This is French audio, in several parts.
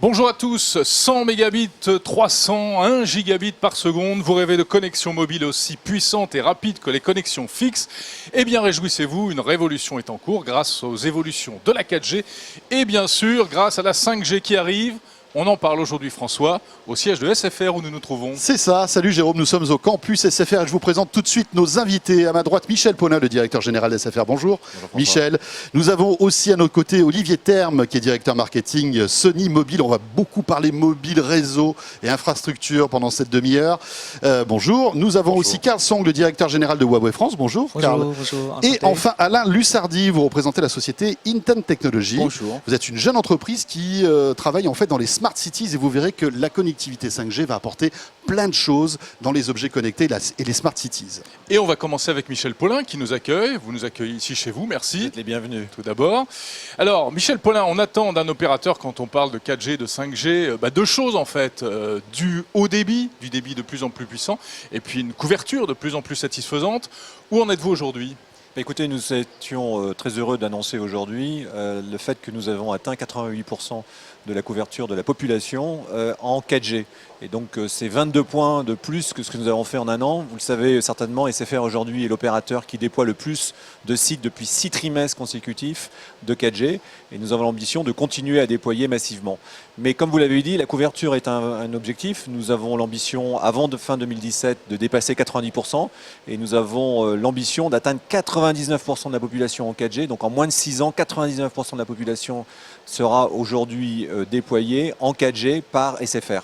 Bonjour à tous, 100 mégabits, 300, 1 gigabit par seconde. Vous rêvez de connexion mobile aussi puissante et rapide que les connexions fixes? Eh bien réjouissez-vous, une révolution est en cours grâce aux évolutions de la 4G et bien sûr grâce à la 5G qui arrive. On en parle aujourd'hui, François, au siège de SFR où nous nous trouvons. C'est ça, salut Jérôme, nous sommes au campus SFR et je vous présente tout de suite nos invités. À ma droite, Michel Paulin, le directeur général de SFR. Bonjour. Bonjour Michel. Nous avons aussi à notre côté Olivier Terme, qui est directeur marketing Sony Mobile. On va beaucoup parler mobile, réseau et infrastructure pendant cette demi-heure. Bonjour. Nous avons aussi Carl Song, le directeur général de Huawei France. Bonjour. Carl. Bonjour. Et enfin Alain Lussardi, vous représentez la société Intent Technologies. Bonjour. Vous êtes une jeune entreprise qui travaille en fait dans les Smart Cities et vous verrez que la connectivité 5G va apporter plein de choses dans les objets connectés et les Smart Cities. Et on va commencer avec Michel Paulin qui nous accueille. Vous nous accueillez ici chez vous, merci. Vous êtes les bienvenus. Tout d'abord. Alors Michel Paulin, on attend d'un opérateur quand on parle de 4G, de 5G, deux choses en fait. Du haut débit, du débit de plus en plus puissant et puis une couverture de plus en plus satisfaisante. Où en êtes-vous aujourd'hui ? Écoutez, nous étions très heureux d'annoncer aujourd'hui le fait que nous avons atteint 88% de la couverture de la population en 4G. Et donc c'est 22 points de plus que ce que nous avons fait en un an. Vous le savez certainement, SFR aujourd'hui est l'opérateur qui déploie le plus de sites depuis 6 trimestres consécutifs de 4G. Et nous avons l'ambition de continuer à déployer massivement. Mais comme vous l'avez dit, la couverture est un objectif. Nous avons l'ambition, avant fin 2017, de dépasser 90%. Et nous avons l'ambition d'atteindre 99% de la population en 4G. Donc en moins de 6 ans, 99% de la population sera aujourd'hui déployée en 4G par SFR.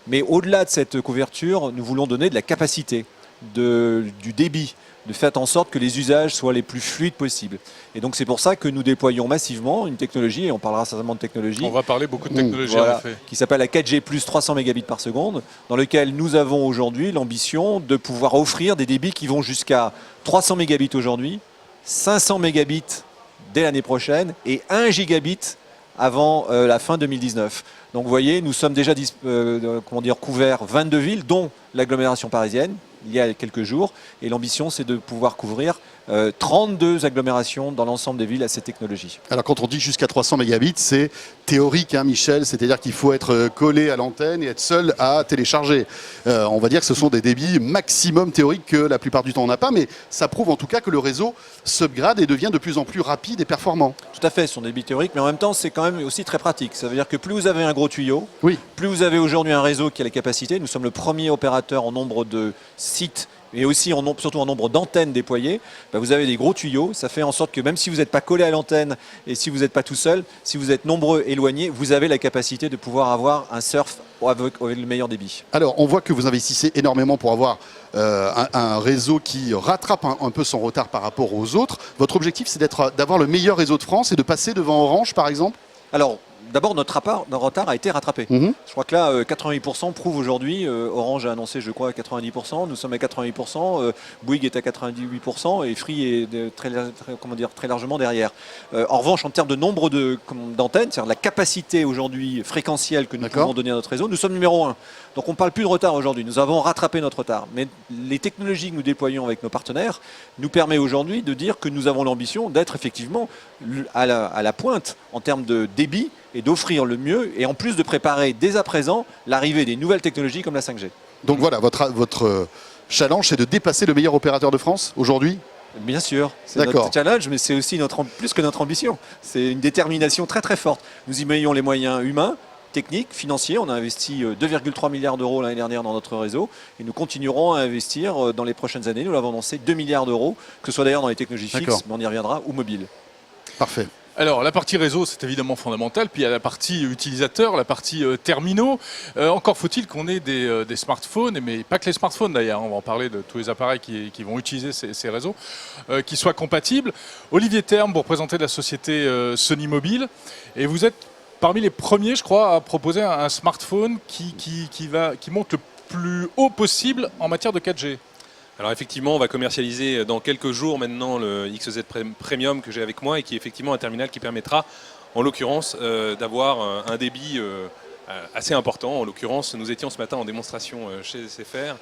Mais au-delà de cette couverture, nous voulons donner de la capacité, du débit, de faire en sorte que les usages soient les plus fluides possibles. Et donc c'est pour ça que nous déployons massivement une technologie, et on parlera certainement de technologie. On va parler beaucoup de technologie voilà, en effet. Qui s'appelle la 4G plus 300 mégabits par seconde, dans lequel nous avons aujourd'hui l'ambition de pouvoir offrir des débits qui vont jusqu'à 300 mégabits aujourd'hui, 500 mégabits dès l'année prochaine et 1 gigabit avant la fin 2019. Donc vous voyez, nous sommes déjà couverts 22 villes, dont l'agglomération parisienne, il y a quelques jours. Et l'ambition, c'est de pouvoir couvrir 32 agglomérations dans l'ensemble des villes à cette technologie. Alors quand on dit jusqu'à 300 mégabits, c'est théorique, hein, Michel, c'est-à-dire qu'il faut être collé à l'antenne et être seul à télécharger. On va dire que ce sont des débits maximum théoriques que la plupart du temps on n'a pas, mais ça prouve en tout cas que le réseau s'upgrade et devient de plus en plus rapide et performant. Tout à fait, ce sont des débits théoriques, mais en même temps, c'est quand même aussi très pratique. Ça veut dire que plus vous avez un gros tuyau, oui, plus vous avez aujourd'hui un réseau qui a les capacités. Nous sommes le premier opérateur en nombre de sites et aussi surtout en nombre d'antennes déployées. Vous avez des gros tuyaux, ça fait en sorte que même si vous n'êtes pas collé à l'antenne et si vous n'êtes pas tout seul, si vous êtes nombreux éloignés, vous avez la capacité de pouvoir avoir un surf avec le meilleur débit. Alors on voit que vous investissez énormément pour avoir un réseau qui rattrape un peu son retard par rapport aux autres. Votre objectif, c'est d'avoir le meilleur réseau de France et de passer devant Orange par exemple ? Alors, d'abord, notre retard a été rattrapé. Je crois que là, 88% prouve aujourd'hui. Orange a annoncé, je crois, 90%. Nous sommes à 88%. Bouygues est à 98% et Free est très largement derrière. En revanche, en termes de nombre d'antennes, c'est-à-dire la capacité aujourd'hui fréquentielle que nous pouvons donner à notre réseau, nous sommes numéro 1. Donc on ne parle plus de retard aujourd'hui. Nous avons rattrapé notre retard. Mais les technologies que nous déployons avec nos partenaires nous permettent aujourd'hui de dire que nous avons l'ambition d'être effectivement à la pointe en termes de débit et d'offrir le mieux, et en plus de préparer dès à présent l'arrivée des nouvelles technologies comme la 5G. Donc voilà, votre challenge, c'est de dépasser le meilleur opérateur de France aujourd'hui ? Bien sûr, c'est notre challenge, mais c'est aussi plus que notre ambition. C'est une détermination très très forte. Nous y mettons les moyens humains, techniques, financiers. On a investi 2,3 milliards d'euros l'année dernière dans notre réseau et nous continuerons à investir dans les prochaines années. Nous l'avons annoncé, 2 milliards d'euros, que ce soit d'ailleurs dans les technologies fixes, mais on y reviendra, ou mobiles. Parfait. Alors la partie réseau, c'est évidemment fondamental, puis il y a la partie utilisateur, la partie terminaux. Encore faut-il qu'on ait des smartphones, mais pas que les smartphones d'ailleurs, on va en parler de tous les appareils qui vont utiliser ces réseaux, qui soient compatibles. Olivier Terme, vous représentez la société Sony Mobile, et vous êtes parmi les premiers, je crois, à proposer un smartphone qui monte le plus haut possible en matière de 4G. Alors effectivement, on va commercialiser dans quelques jours maintenant le XZ Premium que j'ai avec moi et qui est effectivement un terminal qui permettra, en l'occurrence, d'avoir un débit assez important. En l'occurrence, nous étions ce matin en démonstration chez SFR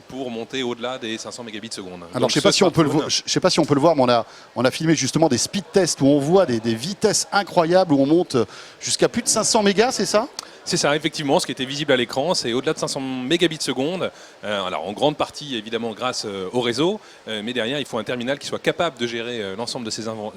pour monter au-delà des 500 mégabits seconde. Alors je ne sais pas si on peut le voir, mais on a filmé justement des speed tests où on voit des vitesses incroyables, où on monte jusqu'à plus de 500 mégas, c'est ça ? C'est ça, effectivement, ce qui était visible à l'écran, c'est au-delà de 500 mégabits seconde. Alors en grande partie, évidemment, grâce au réseau, mais derrière, il faut un terminal qui soit capable de gérer l'ensemble de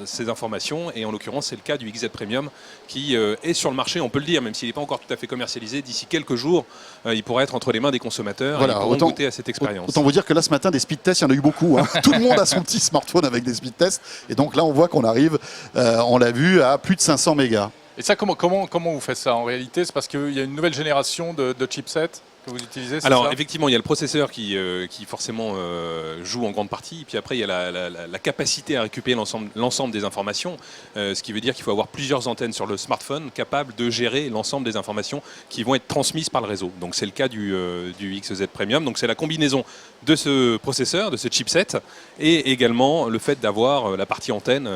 ces informations. Et en l'occurrence, c'est le cas du XZ Premium qui est sur le marché, on peut le dire, même s'il n'est pas encore tout à fait commercialisé. D'ici quelques jours, il pourra être entre les mains des consommateurs et ils pourront goûter à cette expérience. Autant vous dire que là, ce matin, des speed tests, il y en a eu beaucoup. Hein. Tout le monde a son petit smartphone avec des speed tests. Et donc là, on voit qu'on arrive, on l'a vu, à plus de 500 mégas. Et ça, comment vous faites ça en réalité? C'est parce qu'il y a une nouvelle génération de chipsets que vous utilisez? Alors effectivement, il y a le processeur qui forcément joue en grande partie. Et puis après, il y a la capacité à récupérer l'ensemble des informations. Ce qui veut dire qu'il faut avoir plusieurs antennes sur le smartphone capables de gérer l'ensemble des informations qui vont être transmises par le réseau. Donc c'est le cas du XZ Premium. Donc c'est la combinaison de ce processeur, de ce chipset, et également le fait d'avoir la partie antenne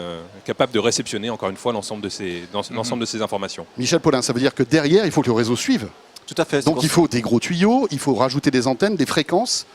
capable de réceptionner encore une fois l'ensemble de ces informations. Michel Paulin, ça veut dire que derrière, il faut que le réseau suive. Tout à fait. Donc il faut des gros tuyaux, il faut rajouter des antennes, des fréquences.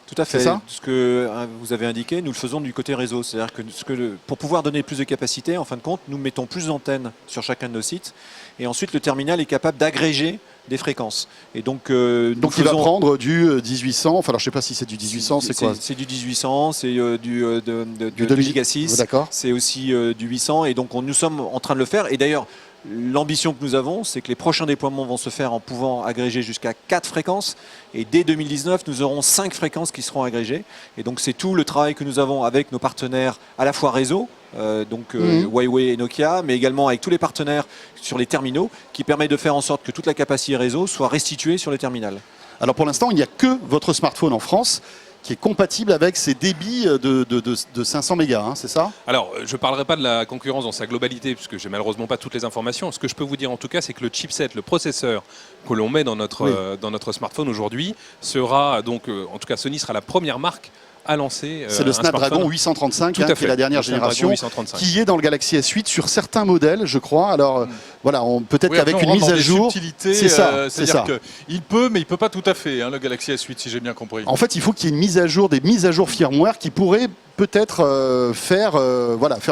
Tout à fait. C'est ça ? Ce que vous avez indiqué, nous le faisons du côté réseau. C'est-à-dire que pour pouvoir donner plus de capacité, en fin de compte, nous mettons plus d'antennes sur chacun de nos sites. Et ensuite, le terminal est capable d'agréger des fréquences. Et donc il va prendre du 1800, enfin alors je sais pas si c'est du 1800, c'est quoi? C'est du 1800, c'est du 2 Giga 6, d'accord. c'est aussi du 800. Et donc nous sommes en train de le faire. Et d'ailleurs, l'ambition que nous avons, c'est que les prochains déploiements vont se faire en pouvant agréger jusqu'à 4 fréquences. Et dès 2019, nous aurons 5 fréquences qui seront agrégées. Et donc c'est tout le travail que nous avons avec nos partenaires, à la fois réseau, Huawei et Nokia, mais également avec tous les partenaires sur les terminaux, qui permettent de faire en sorte que toute la capacité réseau soit restituée sur le terminal. Alors pour l'instant, il n'y a que votre smartphone en France qui est compatible avec ces débits de 500 mégas, hein, c'est ça? Alors, je ne parlerai pas de la concurrence dans sa globalité, puisque je n'ai malheureusement pas toutes les informations. Ce que je peux vous dire en tout cas, c'est que le chipset, le processeur que l'on met dans notre smartphone aujourd'hui, sera donc, en tout cas Sony sera la première marque à lancer. C'est le Snapdragon 835, qui est la dernière génération, qui est dans le Galaxy S8 sur certains modèles, je crois. Alors voilà, peut-être qu'avec une mise à jour, c'est ça. C'est-à-dire qu'il peut, mais il peut pas tout à fait, hein, le Galaxy S8, si j'ai bien compris. En fait, il faut qu'il y ait une mise à jour, des mises à jour firmware qui pourraient peut-être faire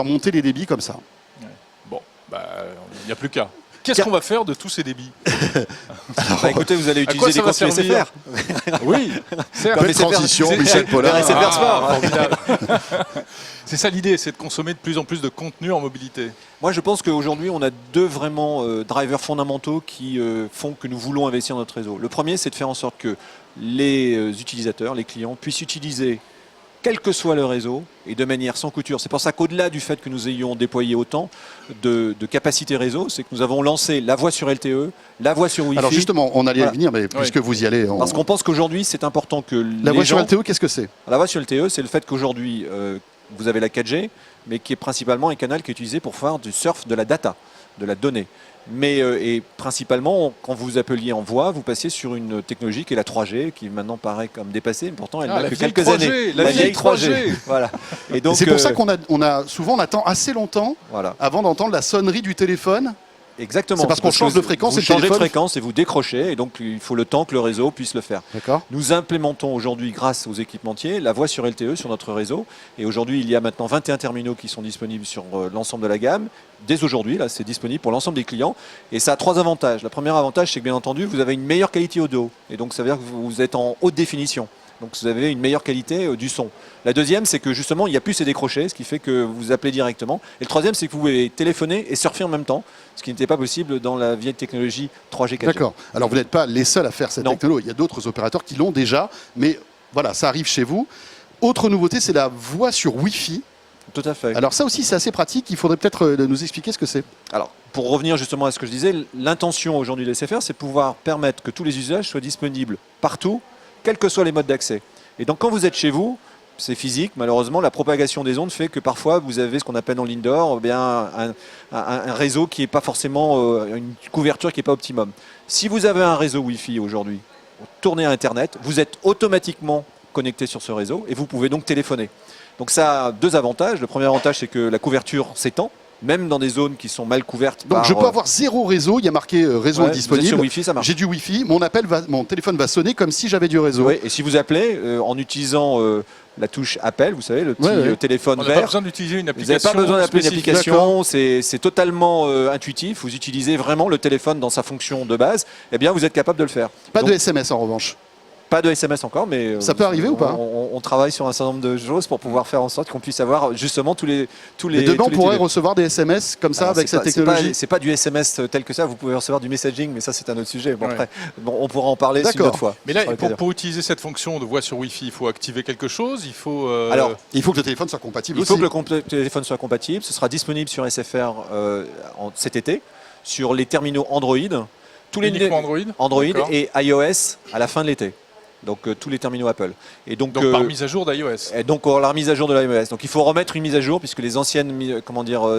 monter les débits comme ça. Ouais. Bon, il n'y a plus qu'à. Qu'est-ce qu'on va faire de tous ces débits? Alors, écoutez, vous allez utiliser des contenus SFR. Oui, belle transition, Michel Paulin. SFR Sport. C'est ça l'idée, c'est de consommer de plus en plus de contenu en mobilité. Moi, je pense qu'aujourd'hui, on a deux vraiment drivers fondamentaux qui font que nous voulons investir dans notre réseau. Le premier, c'est de faire en sorte que les utilisateurs, les clients, puissent utiliser quel que soit le réseau, et de manière sans couture. C'est pour ça qu'au-delà du fait que nous ayons déployé autant de capacités réseau, c'est que nous avons lancé la voix sur LTE, la voix sur Wi-Fi. Alors justement, on allait y venir, mais puisque vous y allez... Parce qu'on pense qu'aujourd'hui, c'est important que la voix sur LTE, qu'est-ce que c'est? La voix sur LTE, c'est le fait qu'aujourd'hui, vous avez la 4G, mais qui est principalement un canal qui est utilisé pour faire du surf de la data, de la donnée. Mais et principalement, quand vous appeliez en voix, vous passiez sur une technologie qui est la 3G, qui maintenant paraît comme dépassée, mais pourtant elle n'a que quelques années. La vieille 3G. Voilà. Et donc c'est pour ça qu'on souvent on attend assez longtemps avant d'entendre la sonnerie du téléphone. Exactement. C'est parce qu'on change de fréquence et vous changez de fréquence et vous décrochez, et donc il faut le temps que le réseau puisse le faire. D'accord. Nous implémentons aujourd'hui, grâce aux équipementiers, la voix sur LTE sur notre réseau. Et aujourd'hui, il y a maintenant 21 terminaux qui sont disponibles sur l'ensemble de la gamme. Dès aujourd'hui, là, c'est disponible pour l'ensemble des clients. Et ça a 3 avantages. Le premier avantage, c'est que bien entendu, vous avez une meilleure qualité audio. Et donc ça veut dire que vous êtes en haute définition. Donc vous avez une meilleure qualité du son. La deuxième, c'est que justement, il n'y a plus ces décrochés, ce qui fait que vous appelez directement. Et le troisième, c'est que vous pouvez téléphoner et surfer en même temps, ce qui n'était pas possible dans la vieille technologie 3G, 4G. D'accord. Alors vous n'êtes pas les seuls à faire cette technologie. Il y a d'autres opérateurs qui l'ont déjà, mais voilà, ça arrive chez vous. Autre nouveauté, c'est la voix sur Wi-Fi. Tout à fait. Alors ça aussi, c'est assez pratique. Il faudrait peut-être nous expliquer ce que c'est. Alors, pour revenir justement à ce que je disais, l'intention aujourd'hui de SFR, c'est de pouvoir permettre que tous les usages soient disponibles partout, quels que soient les modes d'accès. Et donc quand vous êtes chez vous, c'est physique, malheureusement, la propagation des ondes fait que parfois vous avez ce qu'on appelle en l'indoor un réseau qui n'est pas forcément, une couverture qui n'est pas optimum. Si vous avez un réseau Wi-Fi aujourd'hui, tourné à Internet, vous êtes automatiquement connecté sur ce réseau et vous pouvez donc téléphoner. Donc ça a 2 avantages. Le premier avantage, c'est que la couverture s'étend. même dans des zones qui sont mal couvertes. Donc je peux avoir 0 réseau, il y a marqué réseau Ouais, vous êtes disponible. sur Wi-Fi, ça marche. J'ai du Wi-Fi, mon téléphone va sonner comme si j'avais du réseau. Ouais, et si vous appelez en utilisant la touche appel, vous savez, le petit téléphone On n'a pas vert. besoin d'utiliser une Vous application. n'avez pas besoin d'appeler une spécifique. application, c'est totalement intuitif. Vous utilisez vraiment le téléphone dans sa fonction de base. Eh bien, vous êtes capable de le faire. Pas Donc, de SMS en revanche. pas de SMS encore, mais Ça peut arriver ou pas on travaille sur un certain nombre de choses pour pouvoir faire en sorte qu'on puisse avoir justement tous les Et demain, on pourrait télé- recevoir des SMS comme ça Alors, avec c'est cette pas- technologie. C'est pas du SMS tel que ça. Vous pouvez recevoir du messaging, mais ça c'est un autre sujet. Bon, Ouais. après, bon, on pourra en parler une D'accord. autre fois. Mais là, Avec plaisir. pour utiliser cette fonction de voix sur Wi-Fi, il faut activer quelque chose. Il faut. Alors, Il faut que le téléphone soit compatible il aussi. faut que le téléphone soit compatible. Ce sera disponible sur SFR cet été, sur les terminaux Android, tous les uniquement Android. D'accord. et iOS à la fin de l'été. Donc tous les terminaux Apple. Et donc, Donc par mise à jour d'iOS. et donc la remise à jour de l'iOS. Donc il faut remettre une mise à jour puisque les anciennes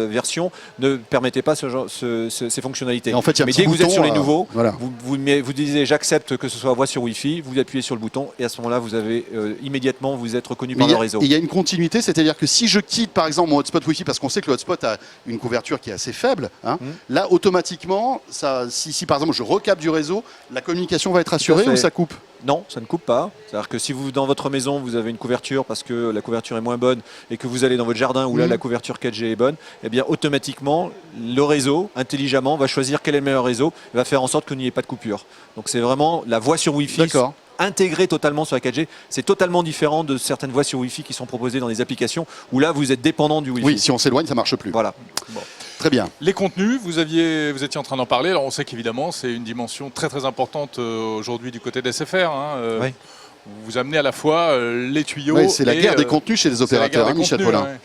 versions ne permettaient pas ces fonctionnalités. Et en fait, il y a un Mais petit dès que vous êtes bouton, sur les nouveaux, voilà. vous disiez j'accepte que ce soit voix sur Wi-Fi, vous appuyez sur le bouton et à ce moment-là vous avez immédiatement vous êtes reconnu Mais par le réseau. il y a une continuité, c'est-à-dire que si je quitte par exemple mon hotspot Wi-Fi, parce qu'on sait que le hotspot a une couverture qui est assez faible, hein, là automatiquement, si par exemple je recapte du réseau, la communication va être assurée fait. ou ça coupe? Non, ça ne coupe pas. C'est-à-dire que si vous, dans votre maison, vous avez une couverture parce que la couverture est moins bonne et que vous allez dans votre jardin où là, la couverture 4G est bonne, eh bien, automatiquement, le réseau, intelligemment, va choisir quel est le meilleur réseau et va faire en sorte qu'il n'y ait pas de coupure. Donc, c'est vraiment la voix sur Wi-Fi D'accord. intégrée totalement sur la 4G. C'est totalement différent de certaines voix sur Wi-Fi qui sont proposées dans les applications où là, vous êtes dépendant du Wi-Fi. Oui, si on s'éloigne, ça marche plus. Voilà. Très bien. Les contenus, vous étiez en train d'en parler. Alors on sait qu'évidemment c'est une dimension très très importante aujourd'hui du côté d'SFR. Oui. Vous amenez à la fois les tuyaux. Ouais, c'est la et, guerre des contenus chez les c'est la guerre opérateurs, des Michel contenus, Paulin. ouais.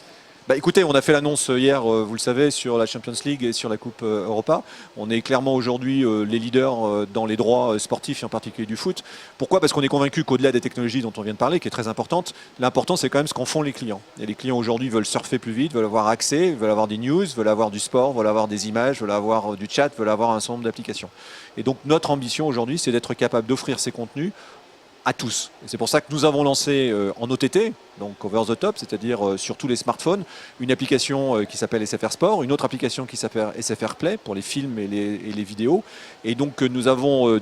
Bah, écoutez, on a fait l'annonce hier, vous le savez, sur la Champions League et sur la Coupe Europa. On est clairement aujourd'hui les leaders dans les droits sportifs et en particulier du foot. Pourquoi ? Parce qu'on est convaincu qu'au-delà des technologies dont on vient de parler, qui est très importante, l'important c'est quand même ce qu'en font les clients. Et les clients aujourd'hui veulent surfer plus vite, veulent avoir accès, veulent avoir des news, veulent avoir du sport, veulent avoir des images, veulent avoir du chat, veulent avoir un certain nombre d'applications. Et donc notre ambition aujourd'hui, c'est d'être capable d'offrir ces contenus à tous. Et c'est pour ça que nous avons lancé en OTT, donc over the top, c'est-à-dire sur tous les smartphones, une application qui s'appelle SFR Sport, une autre application qui s'appelle SFR Play pour les films et les vidéos. Et donc nous avons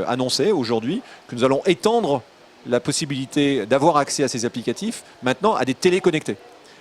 annoncé aujourd'hui que nous allons étendre la possibilité d'avoir accès à ces applicatifs maintenant à des télés connectées.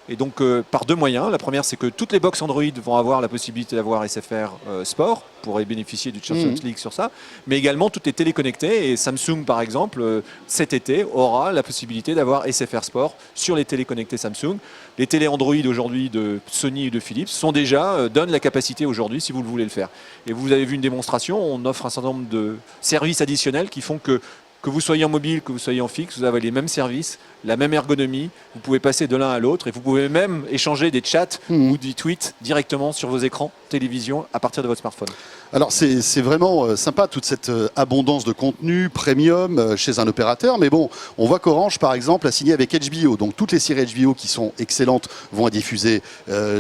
Et donc par deux moyens. La première, c'est que toutes les box Android vont avoir la possibilité d'avoir SFR Sport pour bénéficier du Champions League sur ça, mais également toutes les télés connectées. Et Samsung, par exemple, cet été aura la possibilité d'avoir SFR Sport sur les télés connectées Samsung. Les télés Android aujourd'hui de Sony et de Philips sont déjà donnent la capacité aujourd'hui si vous le voulez le faire. Et vous avez vu une démonstration. On offre un certain nombre de services additionnels qui font que vous soyez en mobile, que vous soyez en fixe, vous avez les mêmes services, la même ergonomie, vous pouvez passer de l'un à l'autre et vous pouvez même échanger des chats ou des tweets directement sur vos écrans télévision à partir de votre smartphone. Alors c'est vraiment sympa toute cette abondance de contenu premium chez un opérateur, mais bon, on voit qu'Orange par exemple a signé avec HBO, donc toutes les séries HBO qui sont excellentes vont être diffusées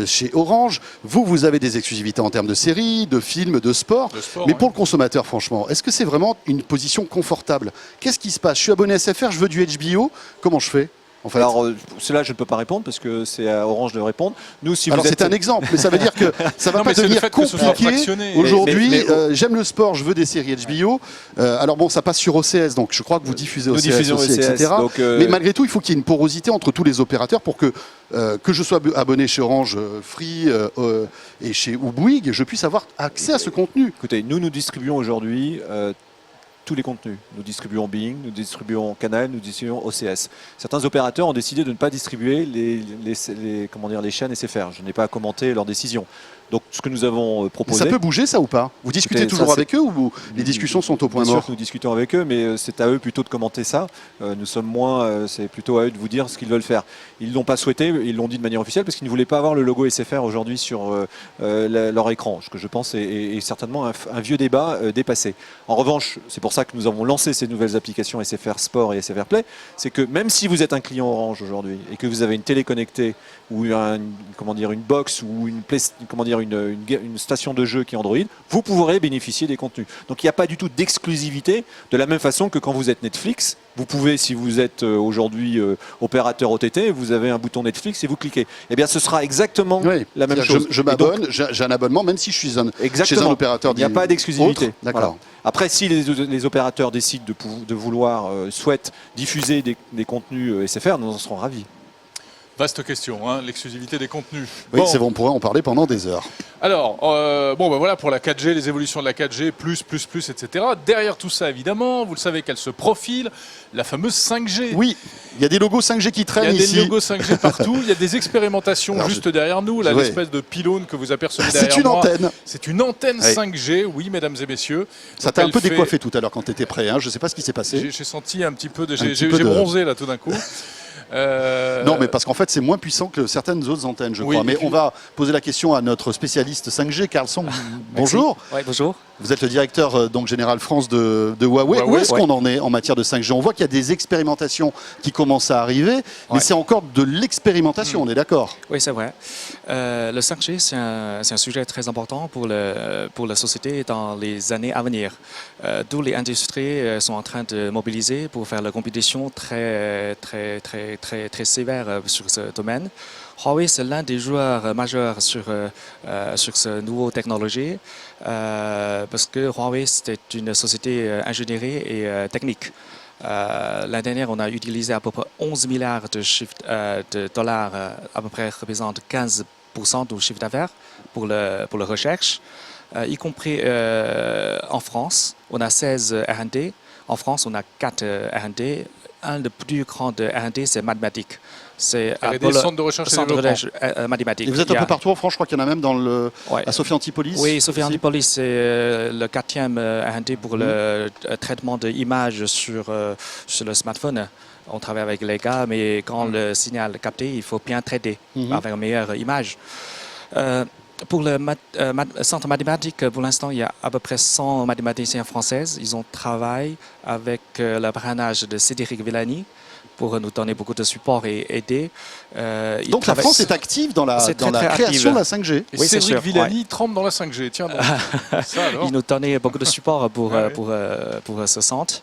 chez Orange. Vous avez des exclusivités en termes de séries, de films, de sport, mais pour le consommateur franchement, est-ce que c'est vraiment une position confortable? Qu'est-ce qui se passe? Je suis abonné à SFR, je veux du HBO, comment je fais en fait? Alors, cela, je ne peux pas répondre parce que c'est à Orange de répondre. Nous, si Alors vous êtes... c'est un exemple, mais ça veut dire que ça va Non, pas mais c'est le devenir fait que ce soit compliqué. fractionné. Aujourd'hui, Mais- j'aime le sport, je veux des séries HBO. Alors bon, ça passe sur OCS, donc je crois que vous diffusez Nous OCS diffusons aussi, OCS, etc. donc, Mais malgré tout, il faut qu'il y ait une porosité entre tous les opérateurs pour que je sois abonné chez Orange, Free et chez Bouygues, je puisse avoir accès à ce contenu. Écoutez, nous distribuons aujourd'hui tous les contenus. Nous distribuons Bing, nous distribuons Canal, nous distribuons OCS. Certains opérateurs ont décidé de ne pas distribuer les chaînes SFR. Je n'ai pas à commenter leur décision. Donc ce que nous avons Mais proposé... ça peut bouger, ça ou pas? Vous discutez Écoutez, toujours ça, avec eux ou les discussions sont au point Bien sûr mort? que nous discutons avec eux, mais c'est à eux plutôt de commenter ça. Nous sommes moins, c'est plutôt à eux de vous dire ce qu'ils veulent faire. Ils ne l'ont pas souhaité, ils l'ont dit de manière officielle, parce qu'ils ne voulaient pas avoir le logo SFR aujourd'hui sur leur écran, ce que je pense est certainement un vieux débat dépassé. En revanche, c'est pour ça que nous avons lancé ces nouvelles applications SFR Sport et SFR Play, c'est que même si vous êtes un client Orange aujourd'hui et que vous avez une télé connectée ou une box ou c'est-à-dire une station de jeu qui est Android, vous pourrez bénéficier des contenus. Donc il n'y a pas du tout d'exclusivité, de la même façon que quand vous êtes Netflix, vous pouvez, si vous êtes aujourd'hui opérateur OTT, vous avez un bouton Netflix et vous cliquez. Eh bien, ce sera exactement la même chose. Je m'abonne, j'ai un abonnement, même si je suis chez un opérateur. Il n'y a pas d'exclusivité. D'accord. Voilà. Après, si les opérateurs décident de vouloir, souhaitent diffuser des contenus SFR, nous en serons ravis. Vaste question, hein, l'exclusivité des contenus. Oui, c'est bon, on pourrait en parler pendant des heures. Alors, voilà pour la 4G, les évolutions de la 4G, plus, etc. Derrière tout ça, évidemment, vous le savez qu'elle se profile, la fameuse 5G. Oui, il y a des logos 5G qui traînent ici. Il y a des logos 5G partout, il y a des expérimentations juste derrière nous, là, l'espèce de pylône que vous apercevez derrière moi. C'est une antenne. C'est une antenne 5G, oui, mesdames et messieurs. Ça t'a un peu décoiffé tout à l'heure quand tu étais prêt, hein. Je ne sais pas ce qui s'est passé. J'ai senti un petit peu j'ai bronzé là tout d'un coup. Non, mais parce qu'en fait, c'est moins puissant que certaines autres antennes, je crois. Mais on va poser la question à notre spécialiste 5G, Carlson. Bonjour. Oui, bonjour. Vous êtes le directeur donc général France de Huawei. Où est-ce qu'on en est en matière de 5G? On voit qu'il y a des expérimentations qui commencent à arriver, mais c'est encore de l'expérimentation, on est d'accord? Oui, c'est vrai. Le 5G, c'est un sujet très important pour la société dans les années à venir. Toutes les industries sont en train de mobiliser pour faire la compétition très sévère sur ce domaine. Huawei, c'est l'un des joueurs majeurs sur cette nouvelle technologie parce que Huawei, c'est une société ingénierie et technique. L'année dernière, on a utilisé à peu près 11 milliards de dollars, à peu près représente 15% du chiffre d'affaires pour la recherche, y compris en France. On a 16 R&D. En France, on a 4 R&D. Un des plus grands de R&D, c'est mathématiques. C'est des centres de recherche et développement. Mathématiques. Et vous êtes un peu partout en France, je crois qu'il y en a même à Sophia Antipolis. Oui, Sophia Antipolis, c'est le 4e R&D pour le traitement de images sur le smartphone. On travaille avec les gars, mais quand le signal est capté, il faut bien traiter avec une meilleure image. Pour le centre mathématique, pour l'instant, il y a à peu près 100 mathématiciens françaises. Ils ont travaillé avec le parrainage de Cédric Villani pour nous donner beaucoup de support et aider. Donc la France est active dans la création de la 5G. Et oui, Cédric Villani trempe dans la 5G. Tiens, donc. Ça, alors. Il nous donnait beaucoup de support pour ce centre.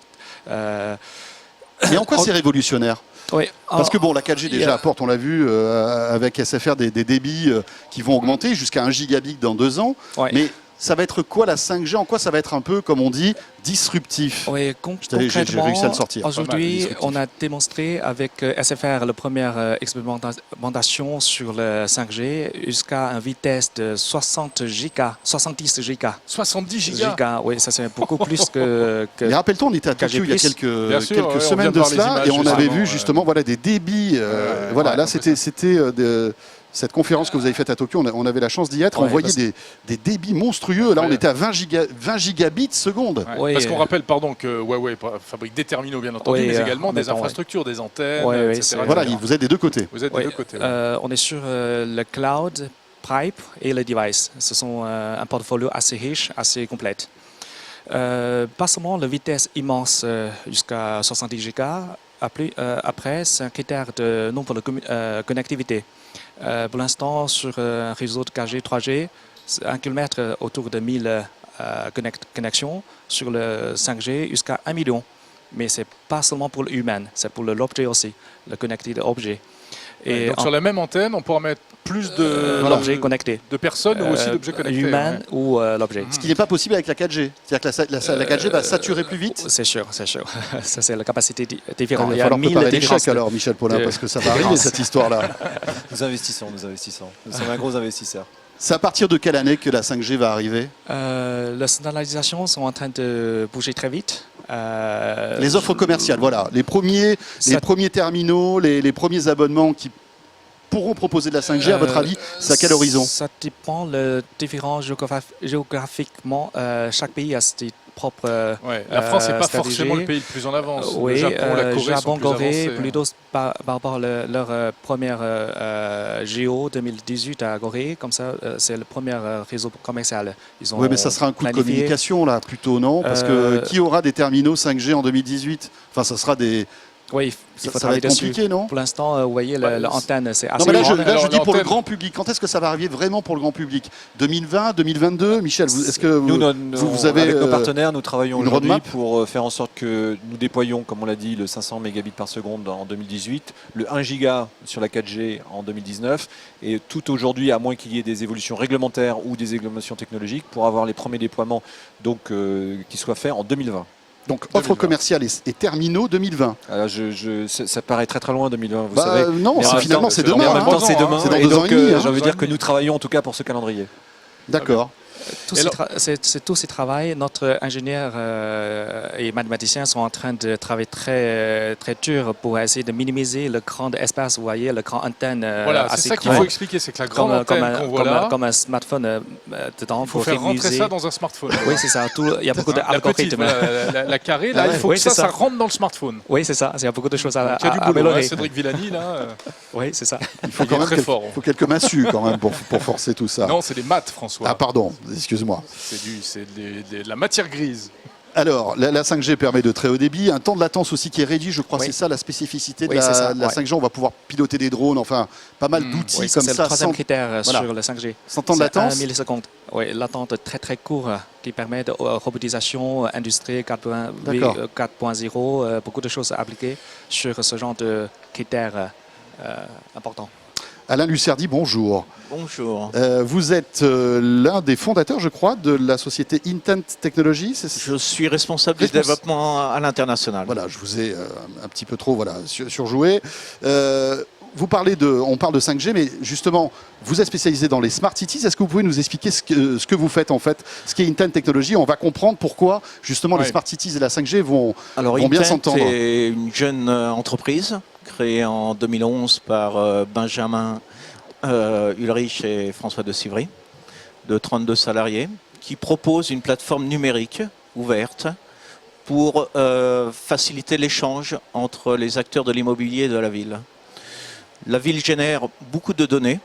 Mais en quoi c'est révolutionnaire? Oui. Parce que bon, la 4G déjà apporte, on l'a vu avec SFR, des débits qui vont augmenter jusqu'à 1 gigabit dans 2 ans. Ouais. Mais ça va être quoi la 5G? En quoi ça va être un peu, comme on dit, disruptif? Oui, J'ai réussi à le sortir. Aujourd'hui, on a démontré avec SFR la première expérimentation sur le 5G jusqu'à une vitesse de 70 gigas. 70 gigas. Oui, ça c'est beaucoup plus que Mais rappelle-toi, on était à Tokyo il y a quelques semaines de cela et on avait vu justement des débits. Là, c'était cette conférence que vous avez faite à Tokyo, on avait la chance d'y être. On voyait des débits monstrueux. Là, on était à 20 gigabits seconde. Parce qu'on rappelle que Huawei fabrique des terminaux, bien entendu, mais également des infrastructures, des antennes, etc. Voilà, vous êtes des deux côtés. Vous êtes des deux côtés. On est sur le cloud, pipe et le device. Ce sont un portfolio assez riche, assez complet. Pas seulement la vitesse immense jusqu'à 70 gigas. Après, c'est un critère de nombre de connectivité. Pour l'instant, sur un réseau de 4G, 3G, 1 km autour de 1000 connexions. Sur le 5G, jusqu'à 1 million. Mais ce n'est pas seulement pour l'humain, c'est pour l'objet aussi, la connectivité d'objets. Et donc sur la même antenne, on pourra mettre plus l'objet connecté. De personnes ou aussi d'objets connectés. Humain ou l'objet. Ce qui n'est pas possible avec la 4G. C'est-à-dire que la 4G va saturer plus vite. C'est sûr. Ça, c'est la capacité différente. Il va falloir préparer l'échec alors, Michel Paulin, parce que ça va arriver cette histoire-là. Nous investissons. Nous sommes un gros investisseur. C'est à partir de quelle année que la 5G va arriver? Les standardisations sont en train de bouger très vite. Les offres commerciales, voilà. Les premiers terminaux, les premiers abonnements qui pourront proposer de la 5G, à votre avis, c'est à quel horizon? Ça dépend différent géographiquement. Chaque pays a ses propres la France n'est pas forcément le pays le plus en avance. Oui, le Japon, la Corée sont plus avancés. plutôt par rapport à leur première Géo 2018 à Corée. Comme ça, c'est le premier réseau commercial. Oui, mais ça sera un coup de communication, là, plutôt, non? Parce que qui aura des terminaux 5G en 2018? Enfin, ça sera des Oui, il Ça faut va être travailler dessus. compliqué, non? Pour l'instant, vous voyez, l'antenne, c'est Non, assez mais là, grand. là, je Alors, dis pour le l'antenne- grand public. Quand est-ce que ça va arriver vraiment pour le grand public? 2020, 2022? Michel, est-ce que Nous, vous avez avec nos partenaires, nous travaillons une aujourd'hui roadmap pour faire en sorte que nous déployions, comme on l'a dit, le 500 mégabits par seconde en 2018, le 1 giga sur la 4G en 2019, et tout aujourd'hui, à moins qu'il y ait des évolutions réglementaires ou des évolutions technologiques, pour avoir les premiers déploiements donc, qui soient faits en 2020. donc offre commerciale et terminaux 2020? Alors, ça paraît très très loin 2020, vous savez. Non, Mais en même finalement temps, c'est c'est dans Mais demain. en même hein. temps, c'est demain. C'est dans Et 2 ans donc, et demi, hein. j'ai envie de dire 2 ans que et nous travaillons en tout cas pour ce calendrier. D'accord. C'est tous ces travaux. Notre ingénieur et mathématiciens sont en train de travailler très, très dur pour essayer de minimiser le grand espace. Vous voyez, le grand antenne Voilà, c'est assez ça qu'il grand. faut expliquer, c'est que la grande antenne qu'on voit là, Comme un smartphone dedans. il faut faire rentrer ça dans un smartphone. Oui, c'est ça. Il y a beaucoup La petite, d'algorithmes. voilà, la carrée, là, Ah ouais. il faut Oui, que ça, c'est ça. ça rentre dans le smartphone. Oui, c'est ça. Il y a beaucoup de choses à Il y a du boulot, hein, améliorer. Cédric Villani, là. Oui, c'est ça. Il faut Il quand est même très fort. faut quelques massues quand même pour forcer tout ça. Non, c'est des maths, François. Ah pardon, excuse-moi. C'est de la matière grise. Alors, la 5G permet de très haut débit, un temps de latence aussi qui est réduit, je crois, Oui. c'est ça la spécificité de Oui, c'est ça, la ouais. 5G, on va pouvoir piloter des drones, enfin, pas mal d'outils Oui, comme c'est le ça, troisième sans, critère voilà. sur le 5G. sans temps de C'est latence. 1 milliseconde. Oui, l'attente très très court qui permet de robotisation, industrie 4.0, beaucoup de choses à appliquer sur ce genre de critères importants. Alain Lucerdi, bonjour. Bonjour. Vous êtes l'un des fondateurs, je crois, de la société Intent Technologies. Je suis responsable du développement à l'international. Voilà, je vous ai un petit peu trop surjoué. On parle de 5G, mais justement, vous êtes spécialisé dans les Smart Cities. Est-ce que vous pouvez nous expliquer ce que vous faites en fait, ce qu'est Intent Technologies? On va comprendre pourquoi justement les Smart Cities et la 5G vont bien Intent s'entendre. est une jeune entreprise créée en 2011 par Benjamin Ulrich et François de Sivry, de 32 salariés, qui propose une plateforme numérique ouverte pour faciliter l'échange entre les acteurs de l'immobilier et de la ville. La ville génère beaucoup de données,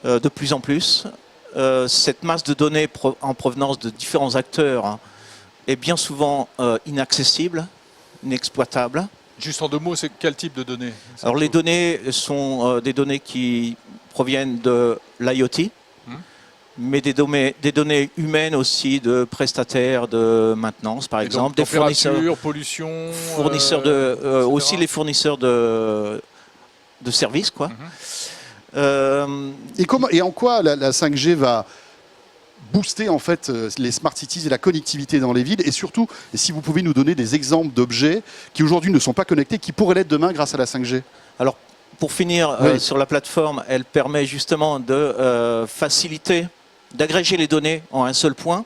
de plus en plus. Cette masse de données en provenance de différents acteurs est bien souvent inaccessible, inexploitable. Juste en 2 mots, c'est quel type de données? Alors les données sont des données qui proviennent de l'IoT, mais des données humaines aussi, de prestataires de maintenance par exemple, des fournisseurs, pollution, aussi les fournisseurs de services, quoi. Et en quoi la 5G va booster en fait les smart cities et la connectivité dans les villes, et surtout, si vous pouvez nous donner des exemples d'objets qui aujourd'hui ne sont pas connectés, qui pourraient l'être demain grâce à la 5G? Alors, pour finir, sur la plateforme, elle permet justement de faciliter, d'agréger les données en un seul point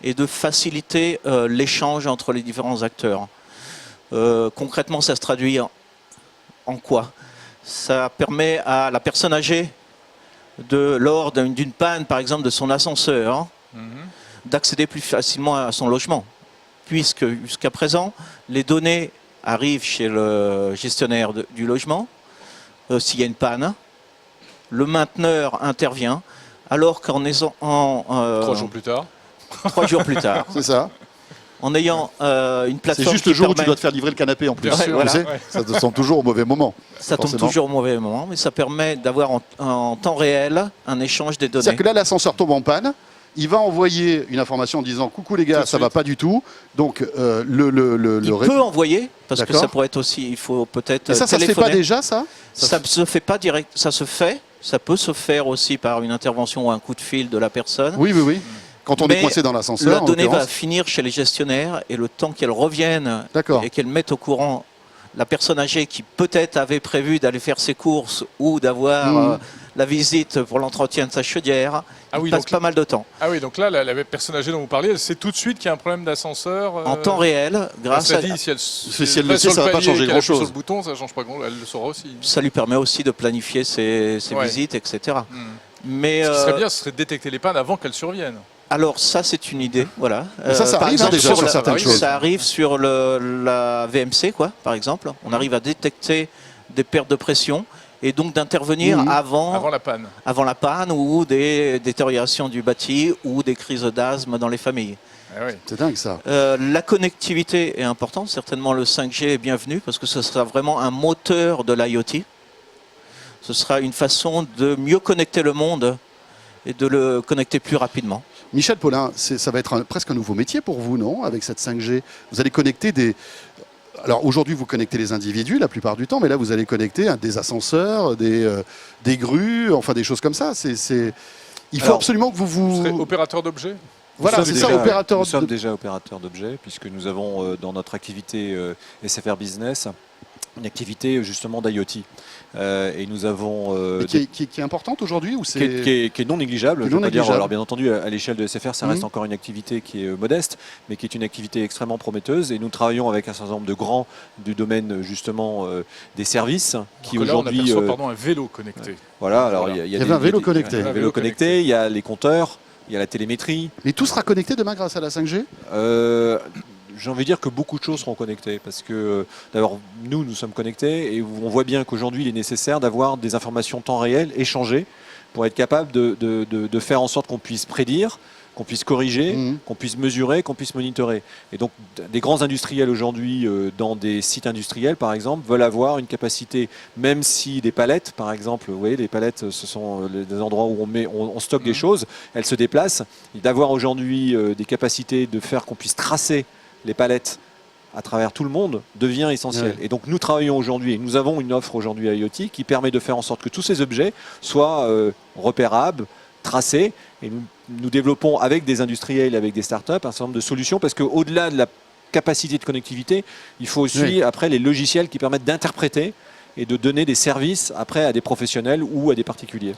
et de faciliter l'échange entre les différents acteurs. Concrètement, ça se traduit en quoi? Ça permet à la personne âgée, lors d'une panne, par exemple, de son ascenseur, d'accéder plus facilement à son logement. Puisque jusqu'à présent, les données arrivent chez le gestionnaire du logement. S'il y a une panne, le mainteneur intervient, alors qu'en ayant... 3 jours plus tard. 3 jours plus tard. C'est ça. En ayant une plateforme. C'est juste le jour où tu dois te faire livrer le canapé en plus. Bien sûr, voilà. Tu sais, ça te tombe toujours au mauvais moment. Ça tombe forcément. toujours au mauvais moment, mais ça permet d'avoir en temps réel un échange des données. C'est-à-dire que là, l'ascenseur tombe en panne, il va envoyer une information en disant coucou les gars, ça va pas du tout. Donc il peut envoyer, parce que D'accord. ça pourrait être aussi, il faut peut-être Et ça se fait téléphoner. pas déjà, ça? Ça ne se fait pas direct, ça se fait. Ça peut se faire aussi par une intervention ou un coup de fil de la personne. Oui, oui, oui. Quand on est Mais coincé dans l'ascenseur, La en donnée va l'occurrence. finir chez les gestionnaires et le temps qu'elle revienne D'accord. et qu'elle mette au courant la personne âgée qui peut-être avait prévu d'aller faire ses courses ou d'avoir la visite pour l'entretien de sa chaudière, Ah oui, il passe donc- pas mal de temps. Ah oui, donc là, la personne âgée dont vous parliez, elle sait tout de suite qu'il y a un problème d'ascenseur. En temps réel, grâce à... Si elle, Si elle le va sait, sur ça va pas palier et changer qu'elle appuie grand-chose. sur le bouton, ça change pas grand, elle le saura aussi. Ça lui permet aussi de planifier ses Ouais. visites, etc. Hmm. Mais Ce qui serait bien, ce serait de détecter les pannes avant qu'elles surviennent. alors ça c'est une idée, voilà. Mais ça par arrive, hein, déjà, sur certaines choses. Ça arrive sur la VMC, quoi, par exemple. On arrive à détecter des pertes de pression et donc d'intervenir Avant la panne. avant la panne ou des détériorations du bâti ou des crises d'asthme dans les familles. Eh oui. C'est dingue ça. La connectivité est importante, certainement le 5G est bienvenu parce que ce sera vraiment un moteur de l'IoT. Ce sera une façon de mieux connecter le monde et de le connecter plus rapidement. Michel Paulin, ça va être presque un nouveau métier pour vous, non? Avec cette 5G, vous allez connecter des... Alors aujourd'hui, vous connectez les individus la plupart du temps, mais là, vous allez connecter des ascenseurs, des grues, enfin des choses comme ça. Il faut absolument que Vous serez vous... opérateur d'objets? Voilà, c'est ça, opérateur. Nous sommes déjà opérateurs d'objets, puisque nous avons dans notre activité SFR Business une activité justement d'IoT. Et nous avons Mais qui est importante aujourd'hui ou qui est non négligeable. Qui est Je veux non pas dire, négligeable. alors bien entendu, à l'échelle de SFR, ça reste encore une activité qui est modeste, mais qui est une activité extrêmement prometteuse. Et nous travaillons avec un certain nombre de grands du domaine justement des services qui aujourd'hui. On aperçoit, un vélo connecté. Voilà. Alors Voilà. il y avait un vélo connecté. Il y a un vélo connecté. Il y a les compteurs. Il y a la télémétrie. Mais tout sera connecté demain grâce à la 5G? J'ai envie de dire que beaucoup de choses seront connectées parce que d'abord nous sommes connectés et on voit bien qu'aujourd'hui il est nécessaire d'avoir des informations temps réel échangées pour être capable de faire en sorte qu'on puisse prédire, qu'on puisse corriger, qu'on puisse mesurer, qu'on puisse monitorer. Et donc des grands industriels aujourd'hui dans des sites industriels par exemple veulent avoir une capacité, même si des palettes par exemple, vous voyez les palettes ce sont des endroits où on stocke des choses, elles se déplacent, et d'avoir aujourd'hui des capacités de faire qu'on puisse tracer les palettes à travers tout le monde devient essentiel. Ouais. Et donc nous travaillons aujourd'hui, et nous avons une offre aujourd'hui à IoT qui permet de faire en sorte que tous ces objets soient repérables, tracés, et nous développons avec des industriels et avec des startups un certain nombre de solutions, parce qu'au-delà de la capacité de connectivité, il faut aussi après les logiciels qui permettent d'interpréter et de donner des services après à des professionnels ou à des particuliers.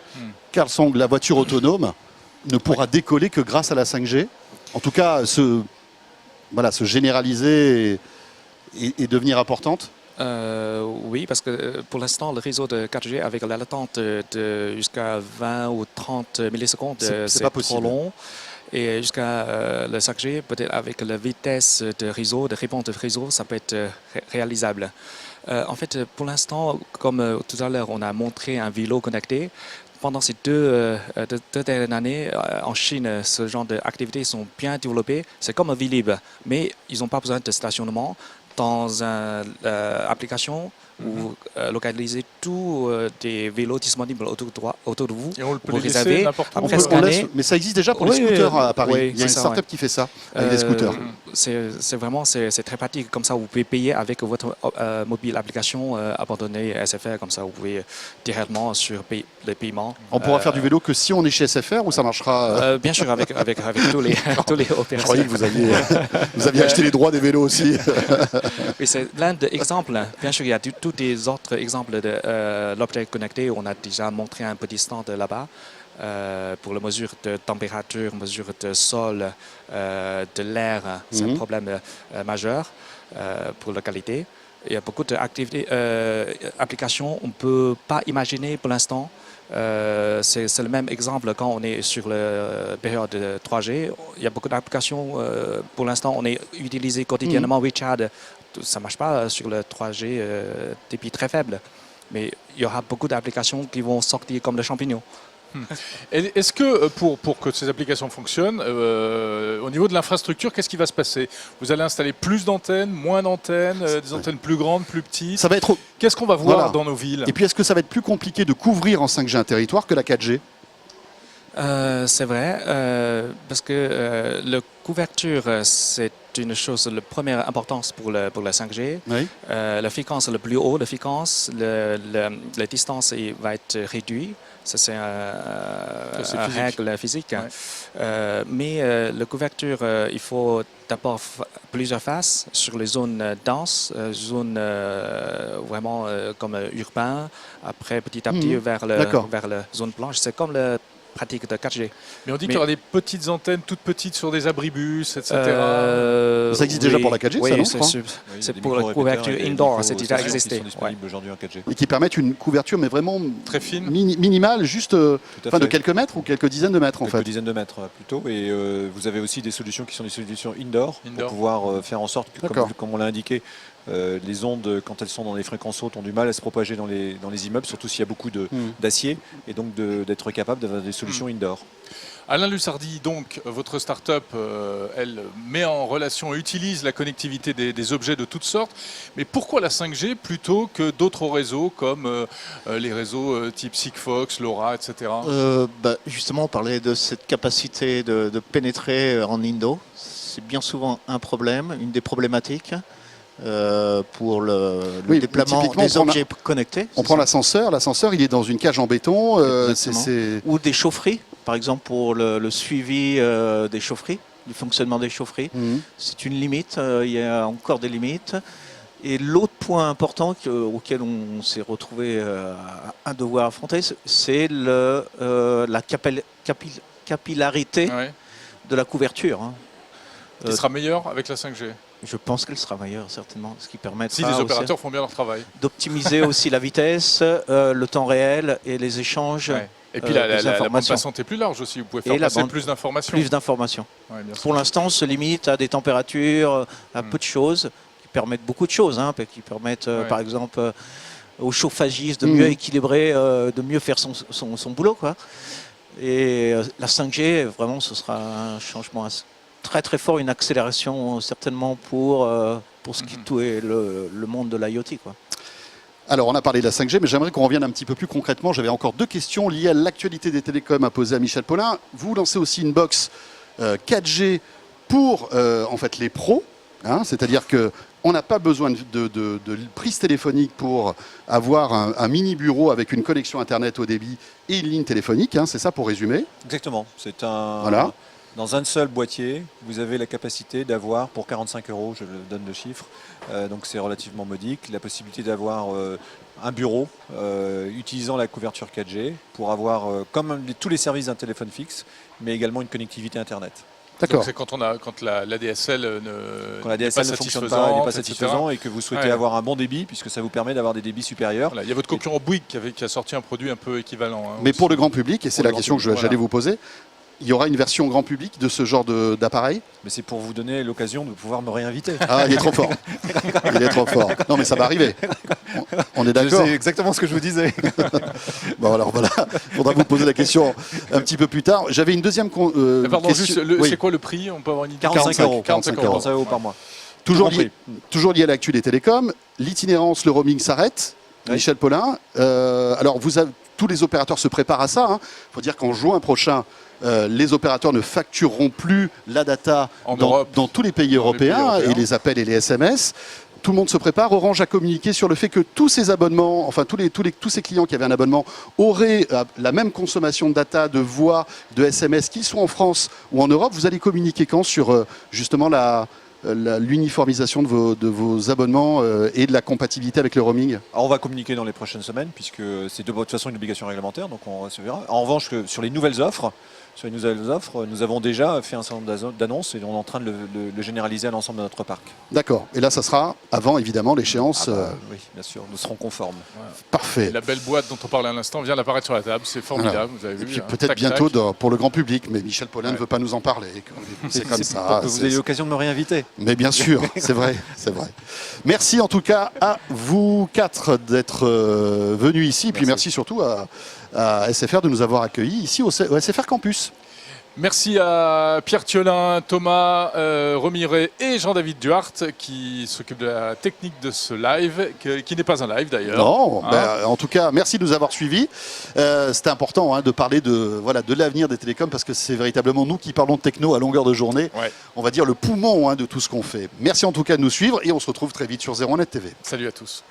Carl Song, la voiture autonome ne pourra décoller que grâce à la 5G. En tout cas, se généraliser et devenir importante. Oui, parce que pour l'instant, le réseau de 4G avec la latente de jusqu'à 20 ou 30 millisecondes, c'est pas possible. trop long. Et jusqu'à le 5G, peut-être avec la vitesse de réseau, de réponse de réseau, ça peut être réalisable. En fait, pour l'instant, comme tout à l'heure, on a montré un vélo connecté. Pendant ces deux dernières années, en Chine, ce genre d'activités sont bien développées. C'est comme un Vélib, mais ils n'ont pas besoin de stationnement. Dans une application, vous localisez tous des vélos disponibles autour de vous. Et on peut vous les laisser réservez. n'importe où. Après scanner. Mais ça existe déjà pour les scooters à Paris. Oui, Il y a une c'est ça, startup qui fait ça avec des scooters. C'est très pratique. Comme ça, vous pouvez payer avec votre mobile application abandonnée SFR. Comme ça, vous pouvez directement sur les paiements. On pourra faire du vélo que si on est chez SFR ou ça marchera Bien sûr, avec tous les opérateurs. Je croyais que vous aviez acheté les droits des vélos aussi. Oui, c'est l'un des exemples. Bien sûr, il y a tous les autres exemples de l'objet connecté. On a déjà montré un petit stand là-bas pour la mesure de température, mesure de sol, de l'air. C'est un problème majeur pour la qualité. Il y a beaucoup d'activités, applications, on ne peut pas imaginer pour l'instant. C'est le même exemple quand on est sur la période de 3G. Il y a beaucoup d'applications. Pour l'instant, on est utilisé quotidiennement WeChat. Ça ne marche pas sur le 3G débit très faible. Mais il y aura beaucoup d'applications qui vont sortir comme le champignon. Est-ce que pour que ces applications fonctionnent, au niveau de l'infrastructure, qu'est-ce qui va se passer? Vous allez installer plus d'antennes, moins d'antennes, des antennes plus grandes, plus petites? Ça va être... Qu'est-ce qu'on va voir Voilà. dans nos villes? Et puis est-ce que ça va être plus compliqué de couvrir en 5G un territoire que la 4G? C'est vrai, parce que la couverture, c'est une chose de première importance pour la 5G. Oui. La fréquence le plus haut, la distance va être réduite. Ça, c'est une règle physique. Ouais. Mais la couverture, il faut d'abord plusieurs phases sur les zones denses, zones vraiment comme urbain, après petit à petit vers la zone blanche. C'est comme la pratique de 4G. Mais on dit qu'il y aura des petites antennes toutes petites sur des abribus, etc. Ça existe déjà pour la 4G, oui, ça, non? C'est pour la couverture indoor, c'est déjà existé. Qui sont disponibles aujourd'hui en 4G. Et qui permettent une couverture, mais vraiment Très fine. minimale, juste à de fait. quelques mètres ou quelques dizaines de mètres en Quelques fait. dizaines de mètres plutôt. Et vous avez aussi des solutions qui sont des solutions indoor. Indoor. Pour pouvoir faire en sorte que, D'accord. comme on l'a indiqué, Les ondes, quand elles sont dans les fréquences hautes, ont du mal à se propager dans les immeubles, surtout s'il y a beaucoup d'acier, et donc d'être capable d'avoir des solutions indoor. Alain Lussardi, donc, votre start-up, elle met en relation, utilise la connectivité des objets de toutes sortes. Mais pourquoi la 5G plutôt que d'autres réseaux comme les réseaux type Sigfox, LoRa, etc. Justement, on parlait de cette capacité de pénétrer en Indo. C'est bien souvent un problème, une des problématiques pour le déploiement des objets connectés. On prend l'ascenseur, il est dans une cage en béton. Ou des chaufferies. Par exemple, pour le suivi des chaufferies, du fonctionnement des chaufferies. C'est une limite, il y a encore des limites. Et l'autre point important auquel on s'est retrouvé à devoir affronter, c'est la capillarité de la couverture. Qui sera meilleure avec la 5G. Je pense qu'elle sera meilleure, certainement. Ce qui permettra si les opérateurs font bien leur travail. D'optimiser aussi la vitesse, le temps réel et les échanges. Et puis la bande passante est plus large aussi, vous pouvez faire passer plus d'informations. Plus d'informations. Pour l'instant, on se limite à des températures, à peu de choses, qui permettent beaucoup de choses, qui permettent par exemple aux chauffagistes de mieux équilibrer, de mieux faire son boulot, quoi. Et la 5G, vraiment, ce sera un changement très très fort, une accélération certainement pour ce qui est le monde de l'IoT, quoi. Alors, on a parlé de la 5G, mais j'aimerais qu'on revienne un petit peu plus concrètement. J'avais encore 2 questions liées à l'actualité des télécoms à poser à Michel Paulin. Vous lancez aussi une box 4G pour en fait les pros, c'est-à-dire qu'on n'a pas besoin de prise téléphonique pour avoir un mini bureau avec une connexion Internet haut débit et une ligne téléphonique. C'est ça pour résumer. Exactement. C'est un... Voilà. Dans un seul boîtier, vous avez la capacité d'avoir, pour 45 €, je donne le chiffre, donc c'est relativement modique, la possibilité d'avoir un bureau utilisant la couverture 4G pour avoir, comme tous les services d'un téléphone fixe, mais également une connectivité Internet. D'accord. C'est quand l'ADSL n'est pas satisfaisant et que vous souhaitez avoir un bon débit, puisque ça vous permet d'avoir des débits supérieurs. Voilà. Il y a votre concurrent Bouygues qui a sorti un produit un peu équivalent. Mais pour le grand public, et c'est la question que j'allais vous poser, il y aura une version grand public de ce genre d'appareil? Mais c'est pour vous donner l'occasion de pouvoir me réinviter. Ah, il est trop fort. Il est trop fort. Non, mais ça va arriver. On est d'accord? C'est exactement ce que je vous disais. Bon, alors voilà. Il faudra vous poser la question un petit peu plus tard. J'avais une deuxième pardon, question. C'est quoi le prix? On peut avoir une idée? 45 € par mois. Toujours lié à l'actu des télécoms. L'itinérance, le roaming s'arrête. Oui. Michel Paulin. Alors, tous les opérateurs se préparent à ça. Il faut dire qu'en juin prochain, les opérateurs ne factureront plus la data dans tous les pays européens, et les appels et les SMS. Tout le monde se prépare. Orange a communiqué sur le fait que tous ces abonnements, enfin tous ces clients qui avaient un abonnement, auraient la même consommation de data, de voix, de SMS, qu'ils soient en France ou en Europe. Vous allez communiquer quand sur justement l'uniformisation de vos abonnements et de la compatibilité avec le roaming? Alors on va communiquer dans les prochaines semaines, puisque c'est de toute façon une obligation réglementaire, donc on se verra. En revanche, sur les nouvelles offres, nous avons déjà fait un certain nombre d'annonces et on est en train de le généraliser à l'ensemble de notre parc. D'accord. Et là, ça sera avant, évidemment, l'échéance. Oui, bien sûr, nous serons conformes. Ouais. Parfait. Et la belle boîte dont on parlait à l'instant vient d'apparaître sur la table. C'est formidable, voilà. Vous avez vu. Et puis peut-être bientôt pour le grand public, mais Michel Paulin ne veut pas nous en parler. C'est comme ça. Pour que vous ayez l'occasion de me réinviter. Mais bien sûr, c'est vrai, c'est vrai. Merci en tout cas à vous 4 d'être venus ici. Et puis merci surtout à SFR de nous avoir accueillis ici au SFR Campus. Merci à Pierre Thiolin, Thomas Romiré et Jean-David Duhart qui s'occupent de la technique de ce live, qui n'est pas un live d'ailleurs. Non, en tout cas, merci de nous avoir suivis. C'était important de parler de l'avenir des télécoms parce que c'est véritablement nous qui parlons de techno à longueur de journée. Ouais. On va dire le poumon de tout ce qu'on fait. Merci en tout cas de nous suivre et on se retrouve très vite sur 01net TV. Salut à tous.